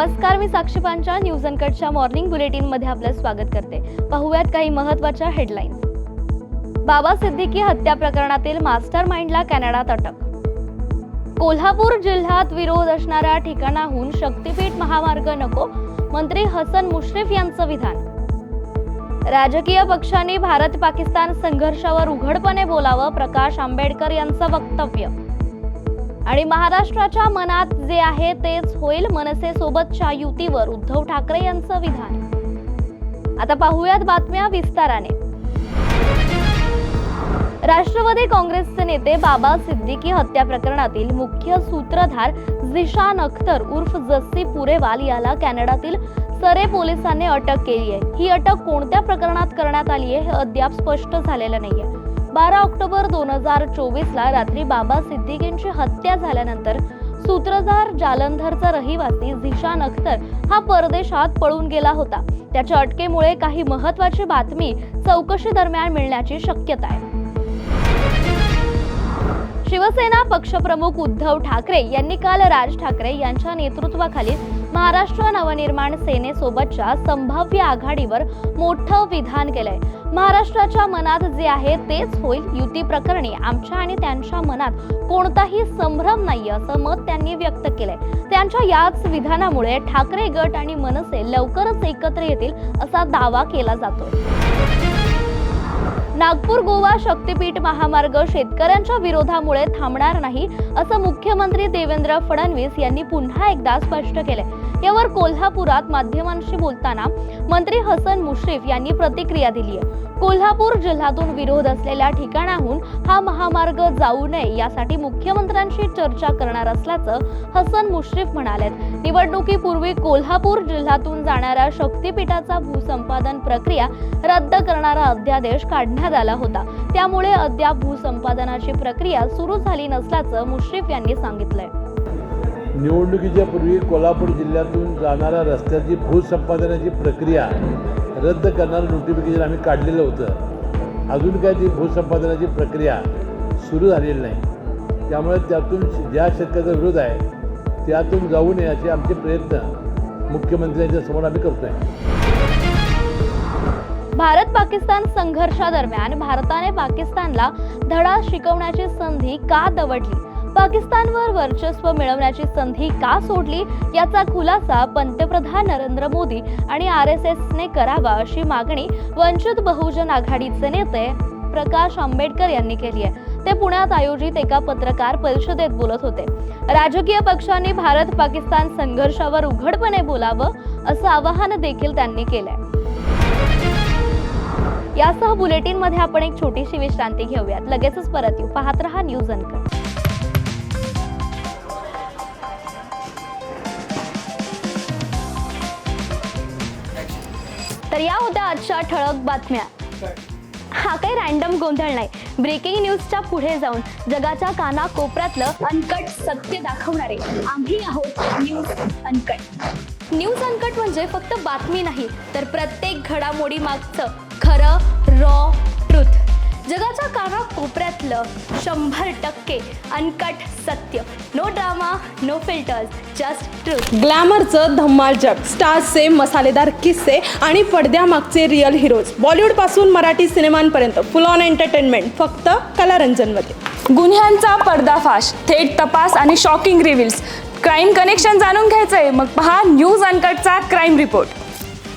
नमस्कार, मी साक्षी पांचा news अनकटच्या morning bulletin मध्ये आपलं स्वागत करते। पाहूयात काही महत्त्वाच्या हेडलाईन्स। बाबा सिद्दीकी हत्या प्रकरणातील मास्टरमाइंडला कॅनडात अटक। कोल्हापूर जिल्ह्यात विरोध असणाऱ्या ठिकाणाहून शक्तीपीठ महामार्ग नको, मंत्री हसन मुश्रीफ यांचं विधान। राजकीय पक्षांनी भारत पाकिस्तान संघर्षावर उघडपणे बोलावं, प्रकाश आंबेडकर यांचं वक्तव्य। आणि महाराष्ट्राच्या मनात जे आहे तेच होईल, मनसे सोबतच्या युतीवर उद्धव ठाकरे यांचं विधान। आता पाहूयात बातम्या विस्ताराने। राष्ट्रवादी काँग्रेसचे नेते बाबा सिद्दीकी हत्या प्रकरणातील मुख्य सूत्रधार झिशान अख्तर उर्फ जस्सी पुरेवाल याला कॅनडातील सरे पोलिसांनी अटक केली आहे। ही अटक कोणत्या प्रकरणात करण्यात आली आहे हे अद्याप स्पष्ट झालेलं नाहीये। 12 ऑक्टोबर 2024 ला रात्री बाबा सिद्दीकींची हत्या झाल्यानंतर सूत्रधार जालंधरचा रहिवासी झिशान अख्तर हा परदेशात पळून गेला होता। त्याच्या अटकेमुळे काही महत्त्वाची बातमी चौकशी दरम्यान मिळण्याची शक्यता आहे। शिवसेना पक्षप्रमुख उद्धव ठाकरे यांनी काल राज ठाकरे यांच्या नेतृत्वाखाली महाराष्ट्र नवनिर्माण सेनेसोबतच्या संभाव्य आघाडीवर मोठं विधान केलंय। महाराष्ट्राच्या मनात जे आहे तेच होईल, युती प्रकरणी आमच्या आणि त्यांच्या मनात कोणताही संभ्रम नाही असं मत त्यांनी व्यक्त केलंय। त्यांच्या याच विधानामुळे ठाकरे गट आणि मनसे लवकरच एकत्र येतील असा दावा केला जातोय। नागपूर गोवा शक्तीपीठ महामार्ग शेतकऱ्यांच्या विरोधामुळे थांबणार नाही असं मुख्यमंत्री देवेंद्र फडणवीस यांनी पुन्हा एकदा स्पष्ट केलंय। यावर कोल्हापुरात माध्यमांशी बोलताना मंत्री हसन मुश्रीफ यांनी प्रतिक्रिया दिली आहे। कोल्हापूर जिल्ह्यातून विरोध असलेल्या ठिकाणाहून हा महामार्ग जाऊ नये यासाठी मुख्यमंत्र्यांशी चर्चा करणार असल्याचं हसन मुश्रीफ म्हणाले। निवडणुकीपूर्वी कोल्हापूर जिल्ह्यातून जाणाऱ्या शक्तीपीठाचा भूसंपादन प्रक्रिया रद्द करणारा अध्यादेश काढण्यात आला होता, त्यामुळे अद्याप भूसंपादनाची प्रक्रिया सुरू झाली नसल्याचं मुश्रीफ यांनी सांगितलंय। निवडणुकीच्या पूर्वी कोल्हापूर जिल्ह्यातून जाणाऱ्या रस्त्याची भूसंपादनाची प्रक्रिया रद्द करणारं नोटिफिकेशन आम्ही काढलेलं होतं। अजून काय ती भूसंपादनाची प्रक्रिया सुरू झालेली नाही, त्यामुळे त्यातून ज्या शेतकऱ्याचा विरोध आहे त्यातून जाऊ नये असे आमचे प्रयत्न मुख्यमंत्र्यांच्या समोर आम्ही करतोय। भारत पाकिस्तान संघर्षादरम्यान भारताने पाकिस्तानला धडा शिकवण्याची संधी का दवडली, पाकिस्तानवर वर्चस्व मिळवण्याची संधी का सोडली याचा खुलासा पंतप्रधान नरेंद्र मोदी आणि RSSने करावा अशी मागणी वंचित बहुजन आघाडीचे नेते प्रकाश आंबेडकर यांनी केली आहे। ते पुण्यात आयोजित एका पत्रकार परिषदेत बोलत होते। राजकीय पक्षांनी भारत पाकिस्तान संघर्षावर उघडपणे बोलावं असं आवाहन देखील त्यांनी केलंय। यासह बुलेटिन मध्ये आपण एक छोटीशी विश्रांती घेऊयात, लगेचच परत येऊ। पाहत रहा न्यूज अनकट। तर या होत्या आजच्या ठळक बातम्या। हा काही रॅन्डम गोंधळ नाही, ब्रेकिंग न्यूजच्या पुढे जाऊन जगाच्या कानाकोपऱ्यातलं अनकट सत्य दाखवणारे आम्ही आहोत न्यूज अनकट। न्यूज अनकट म्हणजे फक्त बातमी नाही, तर प्रत्येक घडामोडी मागचं खरं रॉ ट्रुथ, जगाच्या कानाकोपऱ्यातलं 100% अनकट सत्य। No drama, no filters, just truth. ग्लॅमरचं धम्माल जग, स्टार्सचे मसालेदार किस्से आणि पडद्यामागचे रिअल हिरोज, बॉलिवूड पासून मराठी सिनेमांपर्यंत फुल ऑन एंटरटेनमेंट फक्त कलारंजनमध्ये। गुन्ह्यांचा पर्दाफाश, थेट तपास आणि शॉकिंग रिव्हिल्स, क्राईम कनेक्शन जाणून घ्यायचंय मग पहा न्यूज अनकटचा क्राईम रिपोर्ट।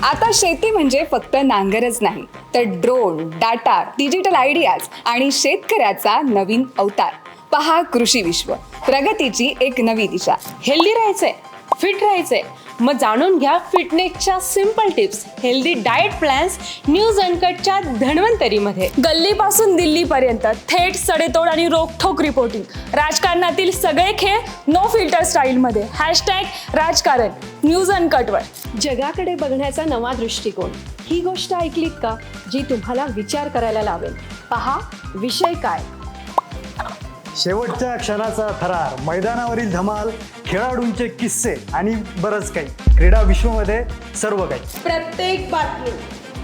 आता शेती म्हणजे फक्त नांगरच नाही, तर ड्रोन, डाटा, डिजिटल आयडियाज आणि शेतकऱ्याचा नवीन अवतार। पहा कृषी विश्व, प्रगतीची एक नवी दिशा। हेल्दी राहायचंय, फिट राहायचंय, मग जाणून घ्या फिटनेसच्या simple tips, healthy diet plans news अनकटच्या धन्वंतरीमध्ये। गल्लीपासून दिल्लीपर्यंत थेट सडेतोड आणि रोखठोक रिपोर्टिंग, राजकारणातील सगळे खेळ नो फिल्टर स्टाईलमध्ये। #राजकारण न्यूज अनकटवर। जगाकडे बघण्याचा नवा दृष्टिकोन, ही गोष्ट ऐकलीत का जी तुम्हाला विचार करायला लावेल। पहा विषय काय, शेवटच्या क्षणाचा थरार, मैदानावरील धमाल, खेळाडूंचे किस्से आणि बरंच काही। क्रीडा विश्वमध्ये सर्व काही, प्रत्येक बातमी,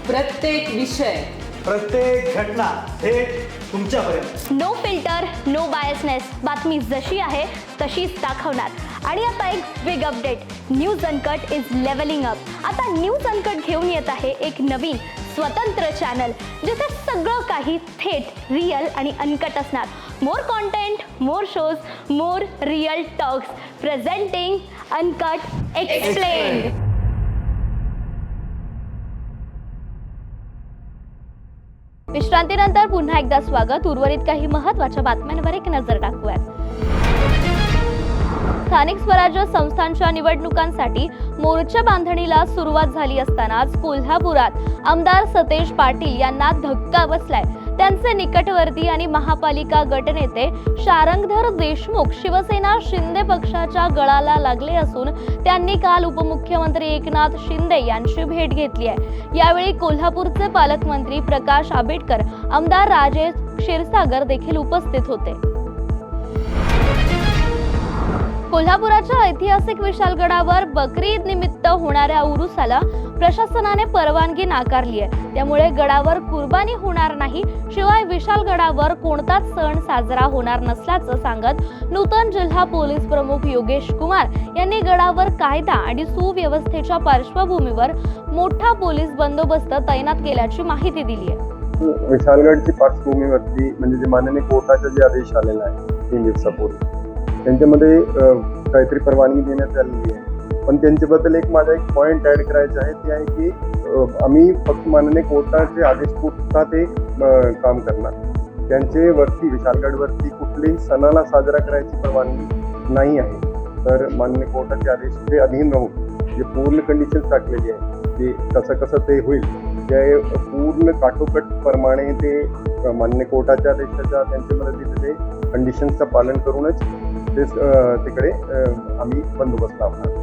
प्रत्येक विषय प्रत्येक घटना थेट तुमच्यापर्यंत. No filter, no biasness. बातमी जशी आहे तशीच दाखवणार. आणि आता एक big update. News uncut is levelling up. आता न्यूज अनकट घेऊन येत आहे एक नवीन स्वतंत्र चॅनल, जिथे सगळं काही थेट, रिअल आणि अनकट असणार. More content, more shows, more real talks. Presenting uncut explained. विश्रांतीनंतर पुन्हा एकदा स्वागत. उर्वरित काही महत्त्वाच्या बातम्यांवर एक नजर टाकूयात. स्थानिक स्वराज्य संस्थांच्या निवडणुकांसाठी मोर्चा बांधणीला सुरुवात झाली असतानाच कोल्हापुरात आमदार सतेज पाटील यांना धक्का बसलाय. त्यांचे निकटवर्ती आणि महापालिका गटनेते शारंगधर देशमुख शिवसेना शिंदे पक्षाच्या गळाला लागले असून त्यांनी काल उपमुख्यमंत्री एकनाथ शिंदे यांची भेट घेतली आहे. यावेळी कोल्हापूरचे पालकमंत्री प्रकाश आंबेडकर, आमदार राजेश क्षीरसागर देखील उपस्थित होते. कोल्हापुराच्या ऐतिहासिक विशालगडावर बकरी ईद निमित्त होणाऱ्या उरुसाला प्रशासनाने परवानगी नाकारली आहे. त्यामुळे गडावर कुर्बानी होणार नाही. शिवाय विशालगडावर कोणताच सण साजरा होणार नसल्याचं सांगत नूतन जिल्हा पोलीस प्रमुख योगेश कुमार यांनी गडावर कायदा आणि सुव्यवस्थेच्या पार्श्वभूमीवर मोठा पोलीस बंदोबस्त तैनात केल्याची माहिती दिली आहे. विशालगडची पार्श्वभूमीवरती म्हणजे जे माननीय कोर्टाचे जे आदेश आलेला आहे 3 दिवसापूर्वी, त्यांच्यामध्ये काहीतरी परवानगी देण्यात आलेली आहे. पण त्यांच्याबद्दल माझा एक पॉईंट ऍड करायचा आहे, ते आहे की आम्ही फक्त माननीय कोर्टाचे आदेश पुरता ते काम करणार. त्यांचे वरती विशालगडवरती कुठल्याही सणाला साजरा करायची परवानगी नाही आहे. तर माननीय कोर्टाचे आदेश ते अधीन राहून जे पूर्ण कंडिशन्स टाकलेली आहे, ते कसं ते होईल ते पूर्ण काठोकट प्रमाणे ते माननीय कोर्टाच्या आदेशाच्या त्यांच्यामध्ये दिलेले कंडिशन्सचं पालन करूनच ते तिकडे आम्ही बंदोबस्त लावणार.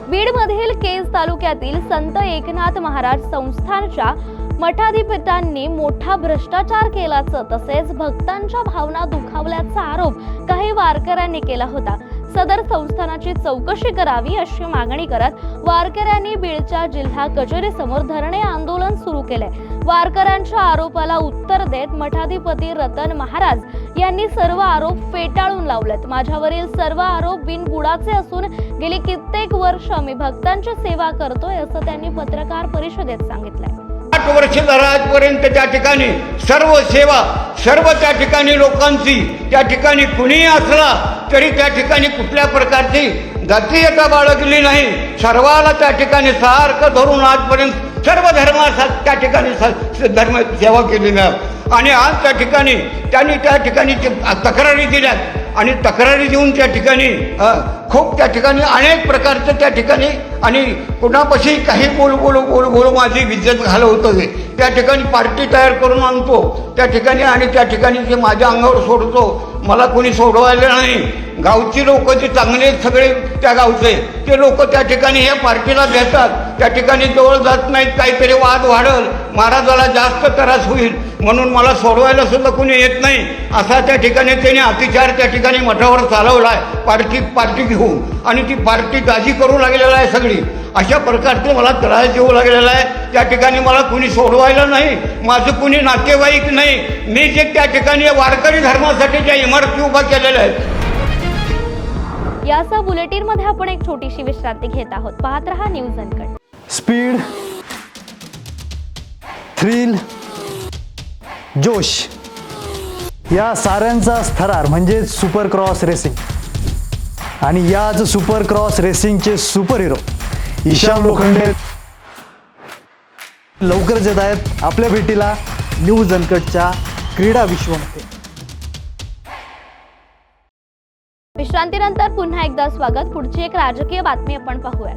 बीडमधील केज तालुक्यातील संत एकनाथ महाराज संस्थानच्या मठाधिपतींनी मोठा भ्रष्टाचार केल्याचं तसेच भक्तांच्या भावना दुखावल्याचा आरोप काही वारकऱ्यांनी केला होता. सदर संस्थानाची चौकशी करावी अशी मागणी करत वारकऱ्यांनी बीडच्या जिल्हा कचेरीसमोर धरणे आंदोलन सुरू केले. वारकऱ्यांच्या आरोपाला उत्तर देत मठाधिपती रतन महाराज यांनी सर्व आरोप फेटाळून लावलेत. माझ्यावरील सर्व आरोप बिनबुडाचे असून गेली कित्येक वर्ष मी भक्तांची सेवा करतोय असं त्यांनी पत्रकार परिषदेत सांगितलंय. 8 वर्ष आजपर्यंत त्या ठिकाणी सर्व सेवा सर्व त्या ठिकाणी लोकांची त्या ठिकाणी कुणीही असला तरी त्या ठिकाणी कुठल्या प्रकारची जातीयता बाळगली नाही. सर्वाला त्या ठिकाणी सारखं धरून आजपर्यंत सर्व धर्माचा त्या ठिकाणी धर्म सेवा केलेली आहे. आणि आज त्या ठिकाणी त्यांनी त्या ठिकाणी तक्रारी दिल्यात आणि तक्रारी देऊन त्या ठिकाणी खूप त्या ठिकाणी अनेक प्रकारचं त्या ठिकाणी आणि कुणापाशी काही बोल माझी इज्जत घालवतो. त्या ठिकाणी पार्टी तयार करून आणतो त्या ठिकाणी आणि त्या ठिकाणी ते माझ्या अंगावर सोडतो. मला कोणी सोडवायला नाही. गावची लोक जे चांगले सगळे त्या गावचे ते लोक त्या ठिकाणी ह्या पार्टीला देतात. त्या ठिकाणी जवळ जात नाहीत. काहीतरी वाद वाढल, महाराजाला जास्त त्रास होईल म्हणून मला सोडवायला सुद्धा कोणी येत नाही असा त्या ठिकाणी त्याने अतिचार त्या ठिकाणी मठावर चालवला आहे. पार्टी घेऊन आणि ती पार्टी गाजी करू लागलेला आहे सगळी. अशा प्रकारचे मला त्रास देऊ लागलेला आहे. त्या ठिकाणी मला कुणी सोडवायला नाही. माझं कुणी नातेवाईक नाही. मी जे त्या ठिकाणी वारकरी धर्मासाठी ज्या इमारती उभा केलेल्या आहेत. यासह बुलेटिन मध्ये आपण एक छोटीशी विश्रांती घेत आहोत. पाहत रहा न्यूज अनकट. स्पीड, थ्रिल, जोश या साऱ्यांचा थरार म्हणजे सुपर क्रॉस रेसिंग. आणि याच सुपर क्रॉस रेसिंगचे सुपर हिरो ईशान लोखंडे लवकरच येत आहेत आपल्या भेटीला न्यूज अनकटच्या क्रीडा विश्वमध्ये. विश्रांतीनंतर पुन्हा एकदा स्वागत. पुढची एक राजकीय बातमी आपण पाहूया.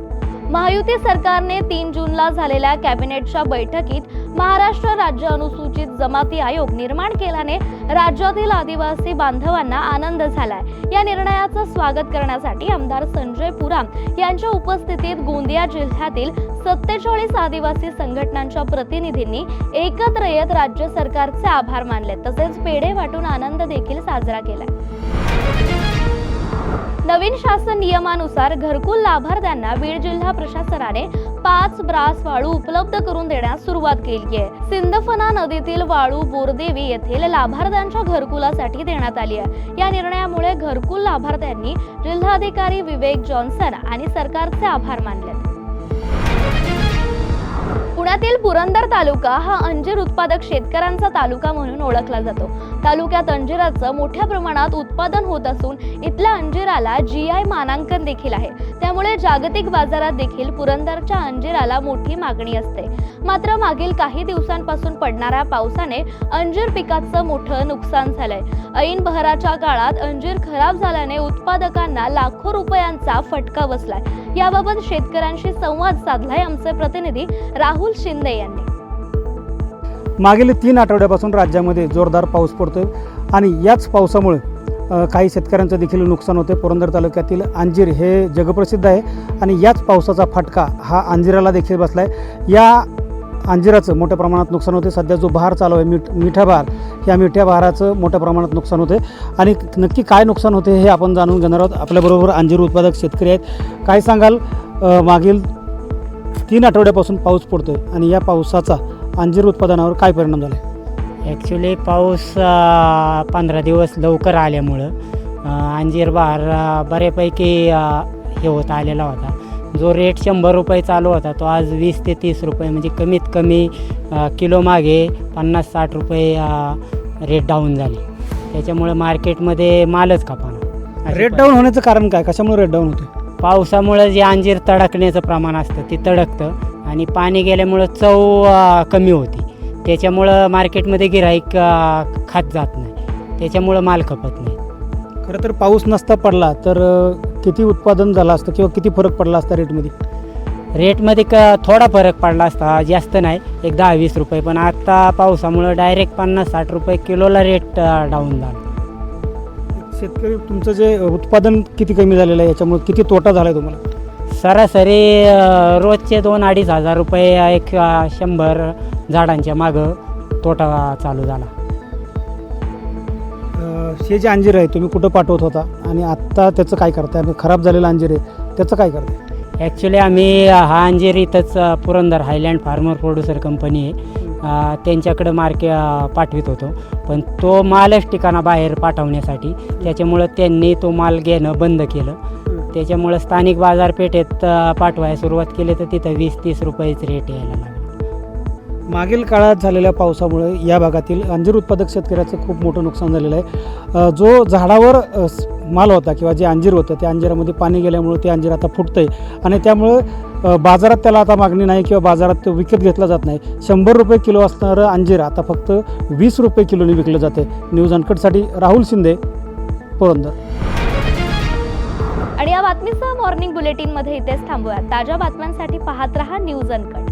महायुती सरकारने 3 जूनला झालेल्या कॅबिनेटच्या बैठकीत महाराष्ट्र राज्य अनुसूचित जमाती आयोग निर्माण केल्याने राज्यातील आदिवासी बांधवांना आनंद झालाय. या निर्णयाचं स्वागत करण्यासाठी आमदार संजय पुराम यांच्या उपस्थितीत गोंदिया जिल्ह्यातील 47 आदिवासी संघटनांच्या प्रतिनिधींनी एकत्र येत राज्य सरकारचे आभार मानले तसेच पेढे वाटून आनंद देखील साजरा केलाय. नवीन शासन नियमानुसार घरकुल लाभार्थ्यांना बीड जिल्हा प्रशासनाने 5 ब्रास वाळू उपलब्ध करून देण्यास सुरुवात केली आहे. सिंदफना नदीतील वाळू बोरदेवी येथील लाभार्थ्यांच्या घरकुलासाठी देण्यात आली आहे. या निर्णयामुळे घरकुल लाभार्थ्यांनी जिल्हाधिकारी विवेक जॉन्सन आणि सरकारचे आभार मानले. पुण्यातील पुरंदर तालुका हा अंजीर उत्पादक शेतकऱ्यांचा तालुका म्हणून ओळखला जातो. तालुक्यात अंजिराचं मोठ्या प्रमाणात उत्पादन होत असून इथल्या अंजिराला GI मानांकन देखील आहे. त्यामुळे जागतिक बाजारात देखील पुरंदरच्या अंजिराला मोठी मागणी असते. मात्र मागील काही दिवसांपासून पडणाऱ्या पावसाने अंजीर पिकाचं मोठं नुकसान झालंय. ऐन बहराच्या काळात अंजीर खराब झाल्याने उत्पादकांना लाखो रुपयांचा फटका बसलाय. याबाबत शेतकऱ्यांशी संवाद साधलाय आमचे प्रतिनिधी राहुल शिंदे यांनी. मागील 3 आठवड्यापासून राज्यामध्ये जोरदार पाऊस पडतोय आणि याच पावसामुळे काही शेतकऱ्यांचं देखील नुकसान होते. पुरंदर तालुक्यातील अंजीर हे जगप्रसिद्ध आहे आणि याच पावसाचा फटका हा अंजिराला देखील बसला आहे. या अंजिराचं मोठ्या प्रमाणात नुकसान होते. सध्या जो बहार चालू आहे मिठा बहार, या मिठ्या बहाराचं मोठ्या प्रमाणात नुकसान होते आणि नक्की काय नुकसान होते हे आपण जाणून घेणार आहोत. आपल्याबरोबर अंजीर उत्पादक शेतकरी आहेत. काय सांगाल, मागील 3 आठवड्यापासून पाऊस पडतोय आणि या पावसाचा अंजीर उत्पादनावर काय परिणाम झाला? ॲक्च्युली पाऊस 15 दिवस लवकर आल्यामुळं अंजीर बहार बऱ्यापैकी हे होत आलेला होता. जो रेट 100 रुपये चालू होता तो आज 20 ते 30 रुपये, म्हणजे कमीत कमी किलो मागे 50-60 रुपये रेट डाऊन झाले. त्याच्यामुळे मार्केटमध्ये मालच खपाना. रेट डाऊन होण्याचं कारण काय? कशामुळे रेट डाऊन होते? पावसामुळं जे अंजीर तडकण्याचं प्रमाण असतं ते तडकतं आणि पाणी गेल्यामुळं चव कमी होती. त्याच्यामुळं मार्केटमध्ये गिऱ्हाईक खात जात नाही, त्याच्यामुळं माल खपत नाही. खरं तर पाऊस नसता पडला तर किती उत्पादन झालं असतं किंवा किती फरक पडला असता रेटमध्ये? रेटमध्ये थोडा फरक पडला असता, जास्त नाही, एक 10-20 रुपये. पण आता पावसामुळं डायरेक्ट 50-60 रुपये किलोला रेट डाऊन झाला. शेतकरी तुमचं जे उत्पादन किती कमी झालेलं आहे, याच्यामुळे किती तोटा झाला आहे तुम्हाला? सरासरी रोजचे 2-2.5 हजार रुपये एक 100 झाडांच्या मागं तोटा चालू झाला. हे जे अंजीर आहे तुम्ही कुठं पाठवत होता आणि आत्ता त्याचं काय करताय? खराब झालेलं अंजीर आहे त्याचं काय करताय? ॲक्च्युली आम्ही हा अंजीर इथंच Purandar Highland farmer producer company आहे, त्यांच्याकडं पाठवित होतो. पण तो मालच ठिकाणा बाहेर पाठवण्यासाठी, त्याच्यामुळं त्यांनी तो माल घेणं बंद केलं. त्याच्यामुळं स्थानिक बाजारपेठेत पाठवायला सुरुवात केली तर तिथं 20-30 रुपयेच रेट यायला लागला. मागील काळात झालेल्या पावसामुळे या भागातील अंजीर उत्पादक शेतकऱ्याचं खूप मोठं नुकसान झालेलं आहे. जो झाडावर माल होता किंवा जे अंजीर होतं त्या अंजिरामध्ये पाणी गेल्यामुळे ते अंजीर आता फुटतं आहे आणि त्यामुळं बाजारात त्याला आता मागणी नाही किंवा बाजारात तो विकत घेतला जात नाही. 100 रुपये किलो असणारं अंजीर आता फक्त 20 रुपये किलोने विकलं जातं. न्यूज अनकटसाठी राहुल शिंदे, पुरंदर. आणि या बातमीसह मॉर्निंग बुलेटिनमध्ये इथेच थांबूया. ताज्या बातम्यांसाठी पाहत रहा न्यूज अनकट.